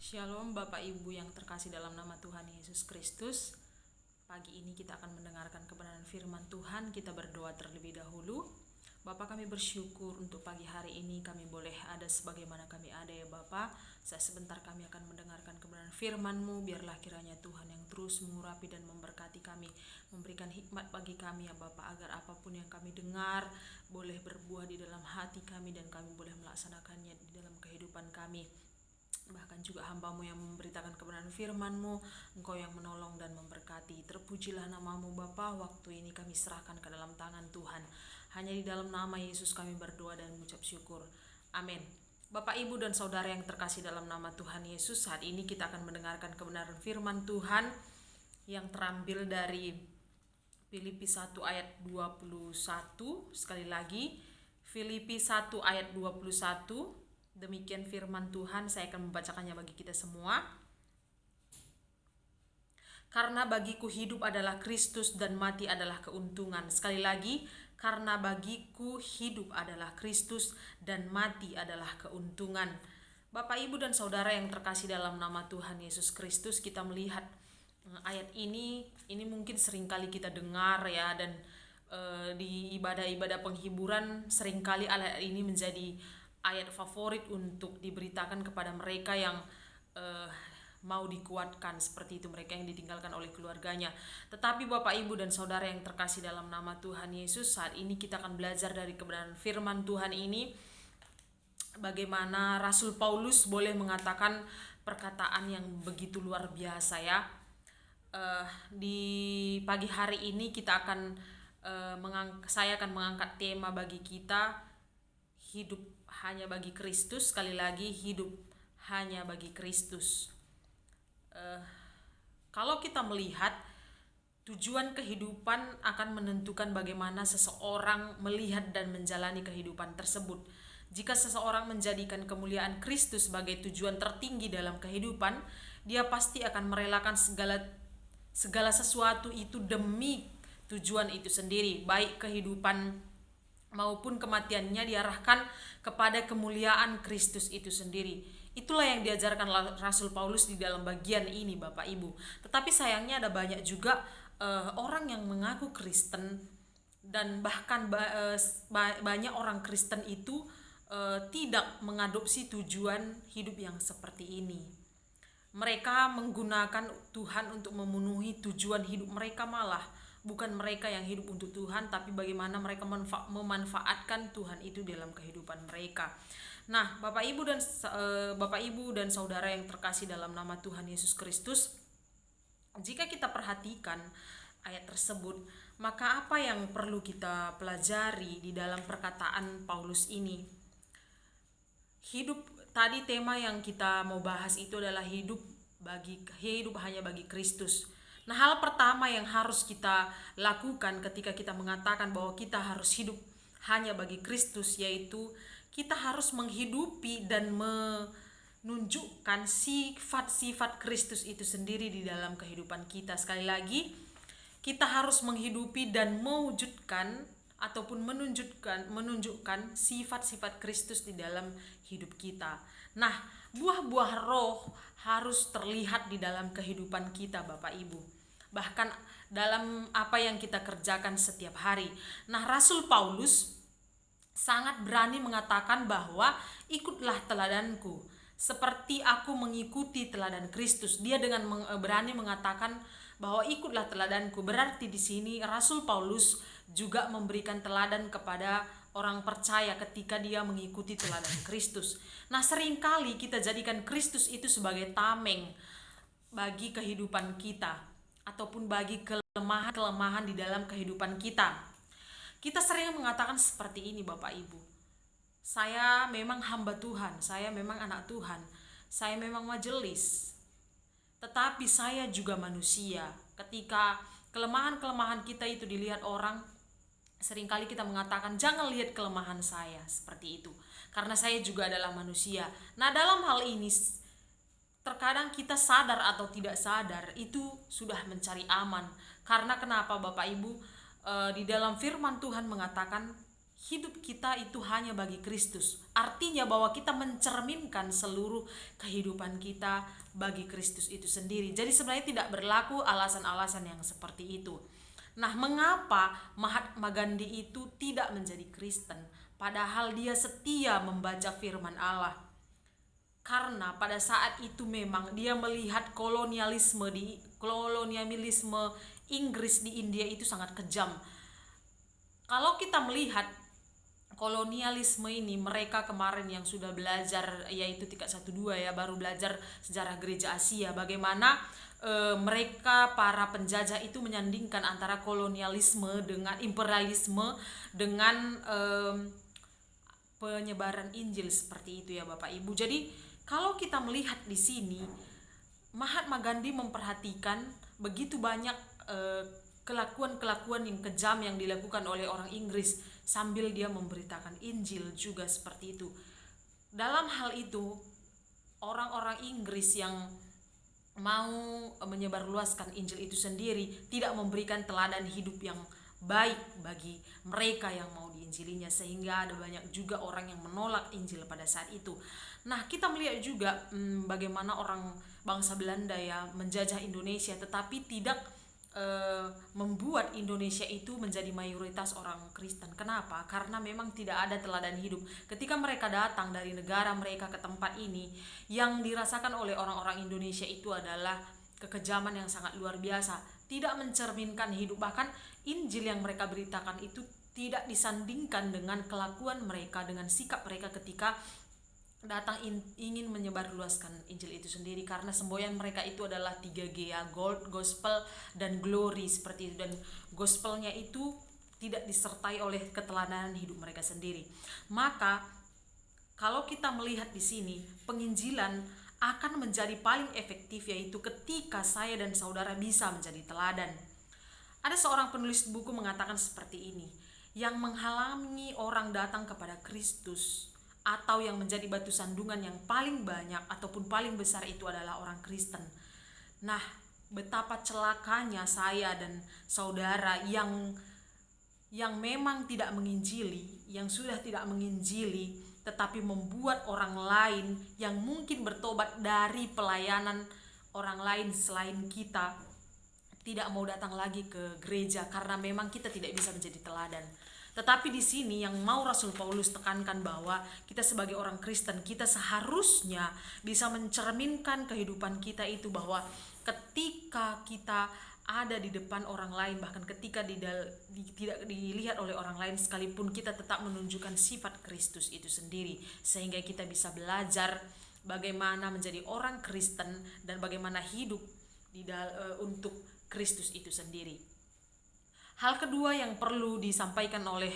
Shalom Bapak Ibu yang terkasih dalam nama Tuhan Yesus Kristus. Pagi ini kita akan mendengarkan kebenaran firman Tuhan. Kita berdoa terlebih dahulu. Bapak, kami bersyukur untuk pagi hari ini kami boleh ada sebagaimana kami ada ya Bapak. Sebentar kami akan mendengarkan kebenaran firman-Mu. Biarlah kiranya Tuhan yang terus mengurapi dan memberkati kami, memberikan hikmat bagi kami ya Bapak, agar apapun yang kami dengar boleh berbuah di dalam hati kami dan kami boleh melaksanakannya di dalam kehidupan kami. Bahkan juga hamba-Mu yang memberitakan kebenaran firman-Mu, Engkau yang menolong dan memberkati. Terpujilah nama-Mu Bapa. Waktu ini kami serahkan ke dalam tangan Tuhan. Hanya di dalam nama Yesus kami berdoa dan mengucap syukur. Amin. Bapak, Ibu, dan Saudara yang terkasih dalam nama Tuhan Yesus, saat ini kita akan mendengarkan kebenaran firman Tuhan yang terambil dari Filipi 1 ayat 21. Sekali lagi, Filipi 1 ayat 21. Demikian firman Tuhan, saya akan membacakannya bagi kita semua. Karena bagiku hidup adalah Kristus dan mati adalah keuntungan. Sekali lagi, karena bagiku hidup adalah Kristus dan mati adalah keuntungan. Bapak, Ibu, dan Saudara yang terkasih dalam nama Tuhan Yesus Kristus, kita melihat ayat ini mungkin seringkali kita dengar ya, dan di ibadah-ibadah penghiburan seringkali ayat ini menjadi ayat favorit untuk diberitakan kepada mereka yang mau dikuatkan, seperti itu, mereka yang ditinggalkan oleh keluarganya. Tetapi Bapak, Ibu, dan Saudara yang terkasih dalam nama Tuhan Yesus, saat ini kita akan belajar dari kebenaran firman Tuhan ini, bagaimana Rasul Paulus boleh mengatakan perkataan yang begitu luar biasa ya. Di pagi hari ini kita akan saya akan mengangkat tema bagi kita, hidup hanya bagi Kristus. Sekali lagi, hidup hanya bagi Kristus. Kalau kita melihat tujuan kehidupan akan menentukan bagaimana seseorang melihat dan menjalani kehidupan tersebut. Jika seseorang menjadikan kemuliaan Kristus sebagai tujuan tertinggi dalam kehidupan, dia pasti akan merelakan segala sesuatu itu demi tujuan itu sendiri, baik kehidupan maupun kematiannya diarahkan kepada kemuliaan Kristus itu sendiri. Itulah yang diajarkan Rasul Paulus di dalam bagian ini, Bapak Ibu. Tetapi sayangnya ada banyak juga orang yang mengaku Kristen, dan bahkan banyak orang Kristen itu tidak mengadopsi tujuan hidup yang seperti ini. Mereka menggunakan Tuhan untuk memenuhi tujuan hidup mereka, malah bukan mereka yang hidup untuk Tuhan, tapi bagaimana mereka memanfaatkan Tuhan itu dalam kehidupan mereka. Nah, Bapak Ibu dan Saudara yang terkasih dalam nama Tuhan Yesus Kristus, jika kita perhatikan ayat tersebut, maka apa yang perlu kita pelajari di dalam perkataan Paulus ini? Tadi tema yang kita mau bahas itu adalah hidup hanya bagi Kristus. Nah, hal pertama yang harus kita lakukan ketika kita mengatakan bahwa kita harus hidup hanya bagi Kristus, yaitu kita harus menghidupi dan menunjukkan sifat-sifat Kristus itu sendiri di dalam kehidupan kita. Sekali lagi, kita harus menghidupi dan mewujudkan ataupun menunjukkan sifat-sifat Kristus di dalam hidup kita. Nah, buah-buah roh harus terlihat di dalam kehidupan kita, Bapak Ibu. Bahkan dalam apa yang kita kerjakan setiap hari. Nah, Rasul Paulus sangat berani mengatakan bahwa ikutlah teladanku seperti aku mengikuti teladan Kristus. Dia dengan berani mengatakan bahwa ikutlah teladanku. Berarti di sini Rasul Paulus juga memberikan teladan kepada orang percaya ketika dia mengikuti teladan Kristus. Nah, seringkali kita jadikan Kristus itu sebagai tameng bagi kehidupan kita ataupun bagi kelemahan-kelemahan di dalam kehidupan kita. Kita sering mengatakan seperti ini, Bapak Ibu. Saya memang hamba Tuhan, saya memang anak Tuhan, saya memang majelis. Tetapi saya juga manusia. Ketika kelemahan-kelemahan kita itu dilihat orang, seringkali kita mengatakan jangan lihat kelemahan saya, seperti itu, karena saya juga adalah manusia. Nah, dalam hal ini terkadang kita sadar atau tidak sadar itu sudah mencari aman. Karena kenapa, Bapak Ibu? Di dalam firman Tuhan mengatakan hidup kita itu hanya bagi Kristus. Artinya bahwa kita mencerminkan seluruh kehidupan kita bagi Kristus itu sendiri. Jadi sebenarnya tidak berlaku alasan-alasan yang seperti itu. Nah, mengapa Mahatma Gandhi itu tidak menjadi Kristen padahal dia setia membaca firman Allah? Karena pada saat itu memang dia melihat kolonialisme Inggris di India itu sangat kejam. Kalau kita melihat kolonialisme ini, mereka kemarin yang sudah belajar yaitu tingkat 1-2 ya, baru belajar sejarah gereja Asia, bagaimana mereka para penjajah itu menyandingkan antara kolonialisme dengan imperialisme dengan penyebaran Injil seperti itu ya Bapak Ibu. Jadi kalau kita melihat di sini, Mahatma Gandhi memperhatikan begitu banyak kelakuan-kelakuan yang kejam yang dilakukan oleh orang Inggris sambil dia memberitakan Injil juga seperti itu. Dalam hal itu, orang-orang Inggris yang mau menyebarluaskan Injil itu sendiri tidak memberikan teladan hidup yang baik bagi mereka yang mau diinjilinya, sehingga ada banyak juga orang yang menolak Injil pada saat itu. Nah, kita melihat juga bagaimana orang bangsa Belanda ya menjajah Indonesia, tetapi tidak membuat Indonesia itu menjadi mayoritas orang Kristen. Kenapa? Karena memang tidak ada teladan hidup. Ketika mereka datang dari negara mereka ke tempat ini, yang dirasakan oleh orang-orang Indonesia itu adalah kekejaman yang sangat luar biasa, tidak mencerminkan hidup. Bahkan Injil yang mereka beritakan itu tidak disandingkan dengan kelakuan mereka, dengan sikap mereka ketika datang ingin menyebarluaskan Injil itu sendiri. Karena semboyan mereka itu adalah 3G ya, gold, gospel, dan glory seperti itu. Dan gospelnya itu tidak disertai oleh keteladanan hidup mereka sendiri. Maka kalau kita melihat di sini, penginjilan akan menjadi paling efektif yaitu ketika saya dan saudara bisa menjadi teladan. Ada seorang penulis buku mengatakan seperti ini, yang menghalangi orang datang kepada Kristus atau yang menjadi batu sandungan yang paling banyak ataupun paling besar itu adalah orang Kristen. Nah, betapa celakanya saya dan saudara yang memang tidak menginjili, yang sudah tidak menginjili, tetapi membuat orang lain yang mungkin bertobat dari pelayanan orang lain selain kita tidak mau datang lagi ke gereja karena memang kita tidak bisa menjadi teladan. Tetapi di sini yang mau Rasul Paulus tekankan bahwa kita sebagai orang Kristen, kita seharusnya bisa mencerminkan kehidupan kita itu, bahwa ketika kita ada di depan orang lain, bahkan ketika tidak dilihat oleh orang lain sekalipun, kita tetap menunjukkan sifat Kristus itu sendiri, sehingga kita bisa belajar bagaimana menjadi orang Kristen dan bagaimana hidup untuk Kristus itu sendiri. Hal kedua yang perlu disampaikan oleh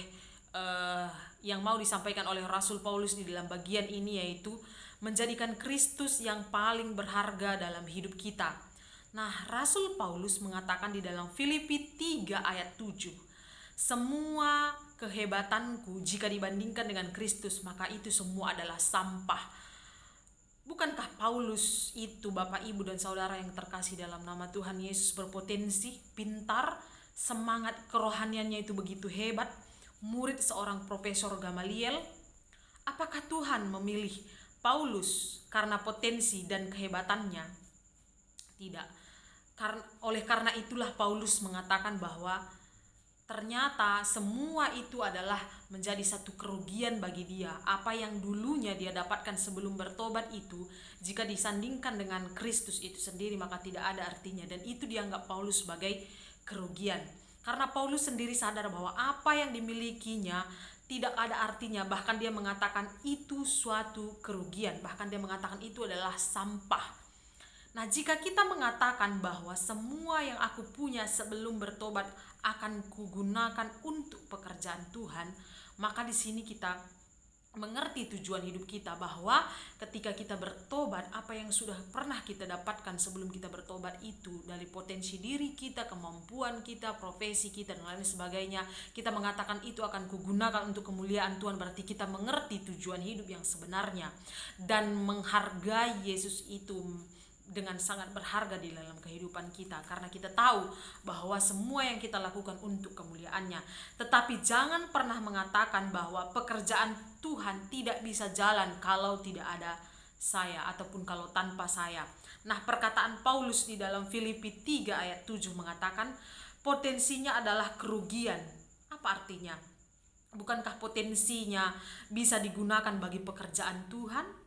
yang mau disampaikan oleh Rasul Paulus di dalam bagian ini yaitu menjadikan Kristus yang paling berharga dalam hidup kita. Nah, Rasul Paulus mengatakan di dalam Filipi 3 ayat 7, semua kehebatanku jika dibandingkan dengan Kristus, maka itu semua adalah sampah. Bukankah Paulus itu, Bapak, Ibu, dan saudara yang terkasih dalam nama Tuhan Yesus, berpotensi, pintar, semangat kerohaniannya itu begitu hebat, murid seorang Profesor Gamaliel? Apakah Tuhan memilih Paulus karena potensi dan kehebatannya? Tidak. Oleh karena itulah Paulus mengatakan bahwa ternyata semua itu adalah menjadi satu kerugian bagi dia. Apa yang dulunya dia dapatkan sebelum bertobat itu, jika disandingkan dengan Kristus itu sendiri, maka tidak ada artinya. Dan itu dianggap Paulus sebagai kerugian. Karena Paulus sendiri sadar bahwa apa yang dimilikinya tidak ada artinya. Bahkan dia mengatakan itu suatu kerugian. Bahkan dia mengatakan itu adalah sampah. Nah, jika kita mengatakan bahwa semua yang aku punya sebelum bertobat akan kugunakan untuk pekerjaan Tuhan, maka di sini kita mengerti tujuan hidup kita, bahwa ketika kita bertobat, apa yang sudah pernah kita dapatkan sebelum kita bertobat itu, dari potensi diri kita, kemampuan kita, profesi kita, dan lain sebagainya, kita mengatakan itu akan kugunakan untuk kemuliaan Tuhan. Berarti kita mengerti tujuan hidup yang sebenarnya dan menghargai Yesus itu, dengan sangat berharga di dalam kehidupan kita, karena kita tahu bahwa semua yang kita lakukan untuk kemuliaannya. Tetapi jangan pernah mengatakan bahwa pekerjaan Tuhan tidak bisa jalan kalau tidak ada saya ataupun kalau tanpa saya. Nah, perkataan Paulus di dalam Filipi 3 ayat 7 mengatakan potensinya adalah kerugian. Apa artinya? Bukankah potensinya bisa digunakan bagi pekerjaan Tuhan?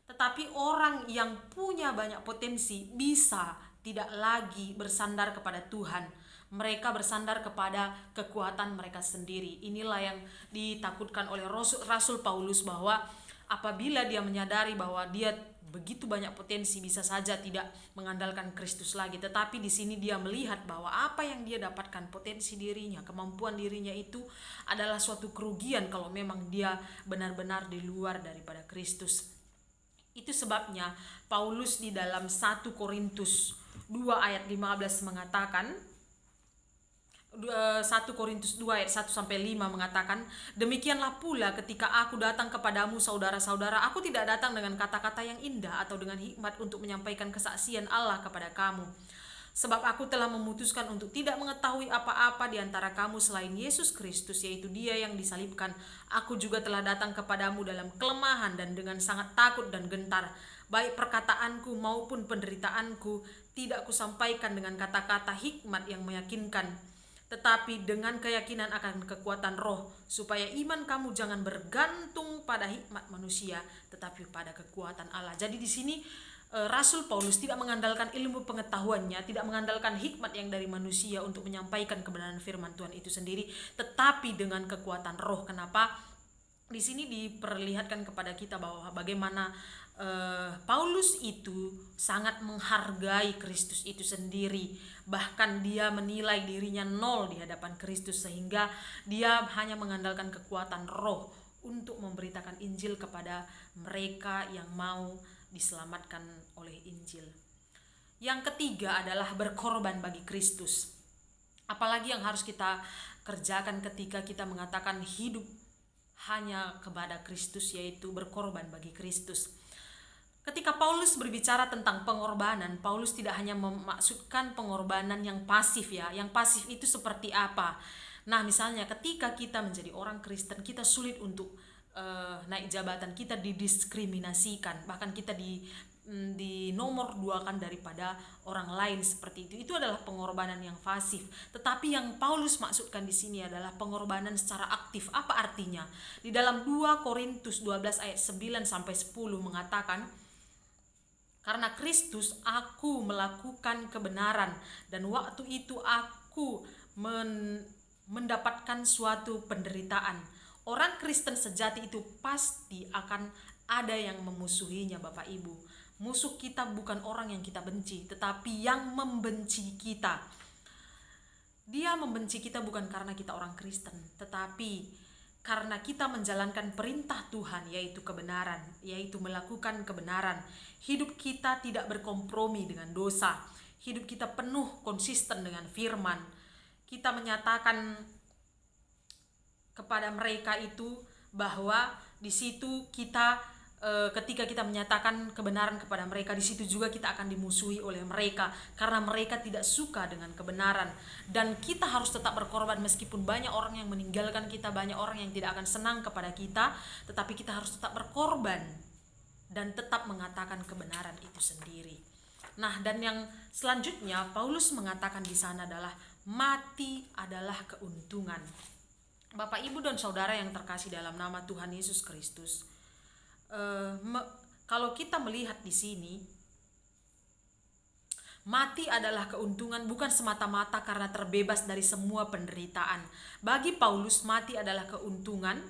Tetapi orang yang punya banyak potensi bisa tidak lagi bersandar kepada Tuhan. Mereka bersandar kepada kekuatan mereka sendiri. Inilah yang ditakutkan oleh Rasul Paulus, bahwa apabila dia menyadari bahwa dia begitu banyak potensi, bisa saja tidak mengandalkan Kristus lagi. Tetapi di sini dia melihat bahwa apa yang dia dapatkan, potensi dirinya, kemampuan dirinya itu adalah suatu kerugian kalau memang dia benar-benar di luar daripada Kristus. Itu sebabnya Paulus di dalam 1 Korintus 2 ayat 15 mengatakan, 1 Korintus 2 ayat 1 sampai 5 mengatakan, demikianlah pula ketika aku datang kepadamu saudara-saudara, aku tidak datang dengan kata-kata yang indah atau dengan hikmat untuk menyampaikan kesaksian Allah kepada kamu. Sebab aku telah memutuskan untuk tidak mengetahui apa-apa di antara kamu selain Yesus Kristus, yaitu Dia yang disalibkan. Aku juga telah datang kepadamu dalam kelemahan dan dengan sangat takut dan gentar. Baik perkataanku maupun penderitaanku tidak kusampaikan dengan kata-kata hikmat yang meyakinkan, tetapi dengan keyakinan akan kekuatan roh, supaya iman kamu jangan bergantung pada hikmat manusia, tetapi pada kekuatan Allah. Jadi di sini Rasul Paulus tidak mengandalkan ilmu pengetahuannya, tidak mengandalkan hikmat yang dari manusia untuk menyampaikan kebenaran firman Tuhan itu sendiri, tetapi dengan kekuatan roh. Kenapa? Di sini diperlihatkan kepada kita bahwa bagaimana Paulus itu sangat menghargai Kristus itu sendiri. Bahkan dia menilai dirinya nol di hadapan Kristus, sehingga dia hanya mengandalkan kekuatan roh untuk memberitakan Injil kepada mereka yang mau diselamatkan oleh Injil. Yang ketiga adalah berkorban bagi Kristus. Apalagi yang harus kita kerjakan ketika kita mengatakan hidup hanya kepada Kristus, yaitu berkorban bagi Kristus. Ketika Paulus berbicara tentang pengorbanan, Paulus tidak hanya memaksudkan pengorbanan yang pasif ya. Yang pasif itu seperti apa? Nah, misalnya ketika kita menjadi orang Kristen, kita sulit untuk naik jabatan, kita didiskriminasikan, bahkan kita di nomor duakan daripada orang lain seperti itu. Itu adalah pengorbanan yang pasif. Tetapi yang Paulus maksudkan di sini adalah pengorbanan secara aktif. Apa artinya? Di dalam 2 Korintus 12 ayat 9 sampai 10 mengatakan, karena Kristus aku melakukan kebenaran, dan waktu itu aku mendapatkan suatu penderitaan. Orang Kristen sejati itu pasti akan ada yang memusuhinya, Bapak Ibu. Musuh kita bukan orang yang kita benci, tetapi yang membenci kita. Dia membenci kita bukan karena kita orang Kristen, tetapi karena kita menjalankan perintah Tuhan, yaitu kebenaran, yaitu melakukan kebenaran. Hidup kita tidak berkompromi dengan dosa. Hidup kita penuh konsisten dengan firman. Kita menyatakan kepada mereka itu bahwa di situ kita ketika kita menyatakan kebenaran kepada mereka, di situ juga kita akan dimusuhi oleh mereka karena mereka tidak suka dengan kebenaran. Dan kita harus tetap berkorban meskipun banyak orang yang meninggalkan kita, banyak orang yang tidak akan senang kepada kita, tetapi kita harus tetap berkorban dan tetap mengatakan kebenaran itu sendiri. Nah, dan yang selanjutnya Paulus mengatakan di sana adalah mati adalah keuntungan. Bapak, Ibu, dan Saudara yang terkasih dalam nama Tuhan Yesus Kristus, kalau kita melihat di sini, mati adalah keuntungan bukan semata-mata karena terbebas dari semua penderitaan. Bagi Paulus, mati adalah keuntungan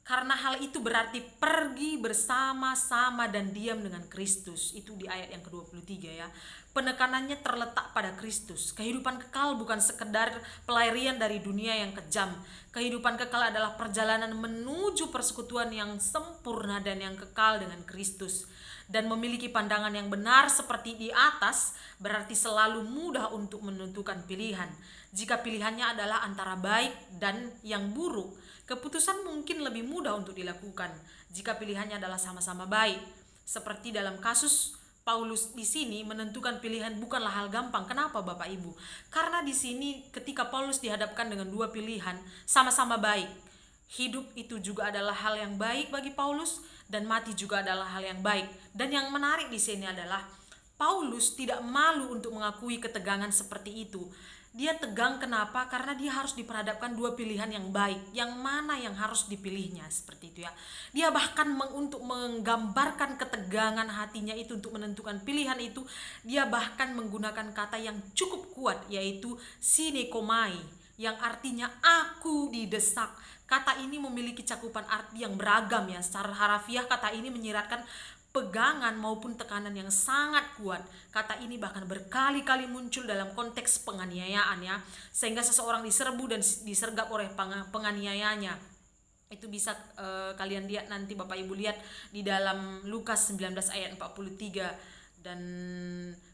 karena hal itu berarti pergi bersama-sama dan diam dengan Kristus. Itu di ayat yang ke-23 ya. Penekanannya terletak pada Kristus. Kehidupan kekal bukan sekedar pelarian dari dunia yang kejam. Kehidupan kekal adalah perjalanan menuju persekutuan yang sempurna dan yang kekal dengan Kristus. Dan memiliki pandangan yang benar seperti di atas berarti selalu mudah untuk menentukan pilihan. Jika pilihannya adalah antara baik dan yang buruk, keputusan mungkin lebih mudah untuk dilakukan. Jika pilihannya adalah sama-sama baik, seperti dalam kasus Paulus di sini menentukan pilihan bukanlah hal gampang. Kenapa Bapak Ibu? Karena di sini ketika Paulus dihadapkan dengan dua pilihan sama-sama baik. Hidup itu juga adalah hal yang baik bagi Paulus dan mati juga adalah hal yang baik. Dan yang menarik di sini adalah Paulus tidak malu untuk mengakui ketegangan seperti itu. Dia tegang kenapa? Karena dia harus diperhadapkan dua pilihan yang baik. Yang mana yang harus dipilihnya, seperti itu ya. Dia bahkan untuk menggambarkan ketegangan hatinya itu untuk menentukan pilihan itu, dia bahkan menggunakan kata yang cukup kuat, yaitu sinekomai, yang artinya aku didesak. Kata ini memiliki cakupan arti yang beragam ya. Secara harafiah kata ini menyiratkan pegangan maupun tekanan yang sangat kuat. Kata ini bahkan berkali-kali muncul dalam konteks penganiayaan ya, sehingga seseorang diserbu dan disergap oleh penganiayanya. Itu bisa kalian lihat nanti, Bapak Ibu lihat di dalam Lukas 19 ayat 43 dan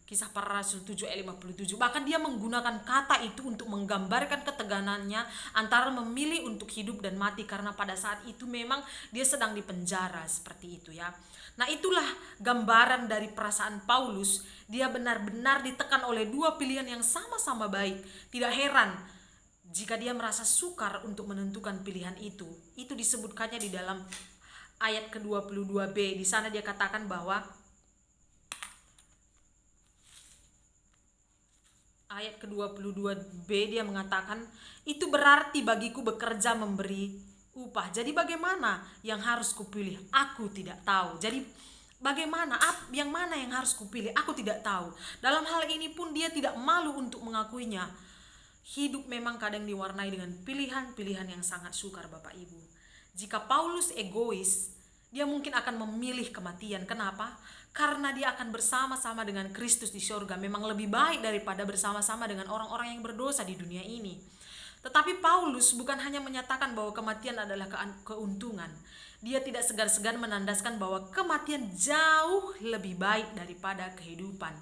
Kisah Para Rasul 7 ayat 57. Bahkan dia menggunakan kata itu untuk menggambarkan ketegangannya antara memilih untuk hidup dan mati, karena pada saat itu memang dia sedang dipenjara, seperti itu ya. Nah, itulah gambaran dari perasaan Paulus. Dia benar-benar ditekan oleh dua pilihan yang sama-sama baik. Tidak heran jika dia merasa sukar untuk menentukan pilihan itu. Itu disebutkannya di dalam ayat ke-22b. Di sana dia katakan bahwa ayat ke-22b dia mengatakan, itu berarti bagiku bekerja memberi upah. Jadi bagaimana yang harus kupilih? Aku tidak tahu. Jadi bagaimana, yang mana yang harus kupilih? Aku tidak tahu. Dalam hal ini pun dia tidak malu untuk mengakuinya. Hidup memang kadang diwarnai dengan pilihan-pilihan yang sangat sukar, Bapak Ibu. Jika Paulus egois, dia mungkin akan memilih kematian. Kenapa? Karena dia akan bersama-sama dengan Kristus di surga. Memang lebih baik daripada bersama-sama dengan orang-orang yang berdosa di dunia ini. Tetapi Paulus bukan hanya menyatakan bahwa kematian adalah keuntungan. Dia tidak segan-segan menandaskan bahwa kematian jauh lebih baik daripada kehidupan.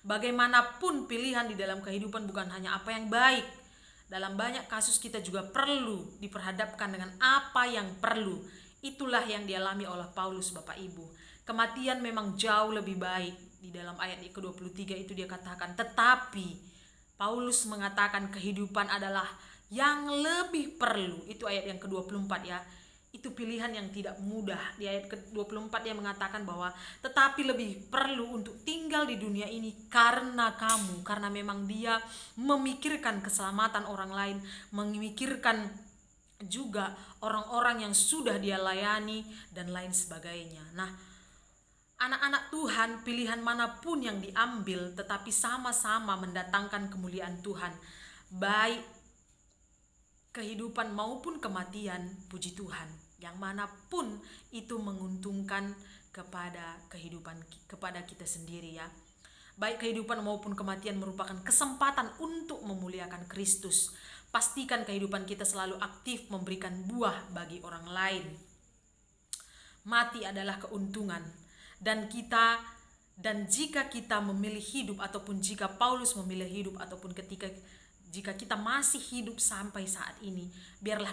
Bagaimanapun pilihan di dalam kehidupan bukan hanya apa yang baik. Dalam banyak kasus kita juga perlu diperhadapkan dengan apa yang perlu. Itulah yang dialami oleh Paulus, Bapak Ibu. Kematian memang jauh lebih baik. Di dalam ayat ke-23 itu dia katakan, tetapi Paulus mengatakan kehidupan adalah yang lebih perlu. Itu ayat yang ke-24 ya. Itu pilihan yang tidak mudah. Di ayat ke-24 dia mengatakan bahwa tetapi lebih perlu untuk tinggal di dunia ini karena kamu. Karena memang dia memikirkan keselamatan orang lain, memikirkan juga orang-orang yang sudah dia layani dan lain sebagainya. Nah, anak-anak Tuhan, pilihan manapun yang diambil tetapi sama-sama mendatangkan kemuliaan Tuhan. Baik kehidupan maupun kematian, puji Tuhan. Yang manapun itu menguntungkan kepada kehidupan, kepada kita sendiri ya. Baik kehidupan maupun kematian merupakan kesempatan untuk memuliakan Kristus. Pastikan kehidupan kita selalu aktif memberikan buah bagi orang lain. Mati adalah keuntungan. Dan jika kita memilih hidup, ataupun jika Paulus memilih hidup, ataupun jika kita masih hidup sampai saat ini, biarlah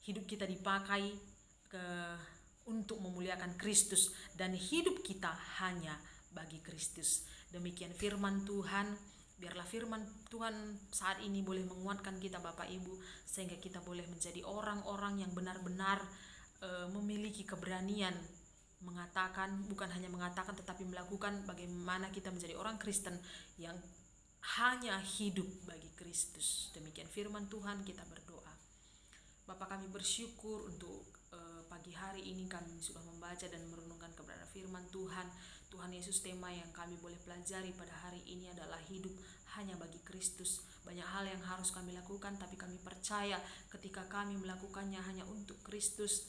hidup kita dipakai untuk memuliakan Kristus, dan hidup kita hanya bagi Kristus. Demikian firman Tuhan. Biarlah firman Tuhan saat ini boleh menguatkan kita, Bapak Ibu, sehingga kita boleh menjadi orang-orang yang benar-benar memiliki keberanian mengatakan, bukan hanya mengatakan tetapi melakukan, bagaimana kita menjadi orang Kristen yang hanya hidup bagi Kristus. Demikian firman Tuhan, kita berdoa. Bapa, kami bersyukur untuk pagi hari ini kami sudah membaca dan merenungkan kebenaran firman Tuhan. Tuhan Yesus, tema yang kami boleh pelajari pada hari ini adalah hidup hanya bagi Kristus. Banyak hal yang harus kami lakukan, tapi kami percaya ketika kami melakukannya hanya untuk Kristus,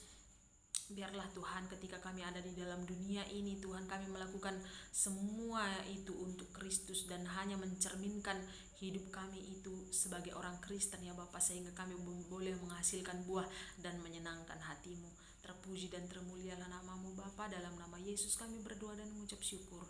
biarlah Tuhan ketika kami ada di dalam dunia ini, Tuhan, kami melakukan semua itu untuk Kristus dan hanya mencerminkan hidup kami itu sebagai orang Kristen ya Bapak, sehingga kami boleh menghasilkan buah dan menyenangkan hati-Mu. Terpuji dan termulialah nama-Mu Bapa, dalam nama Yesus kami berdoa dan mengucap syukur.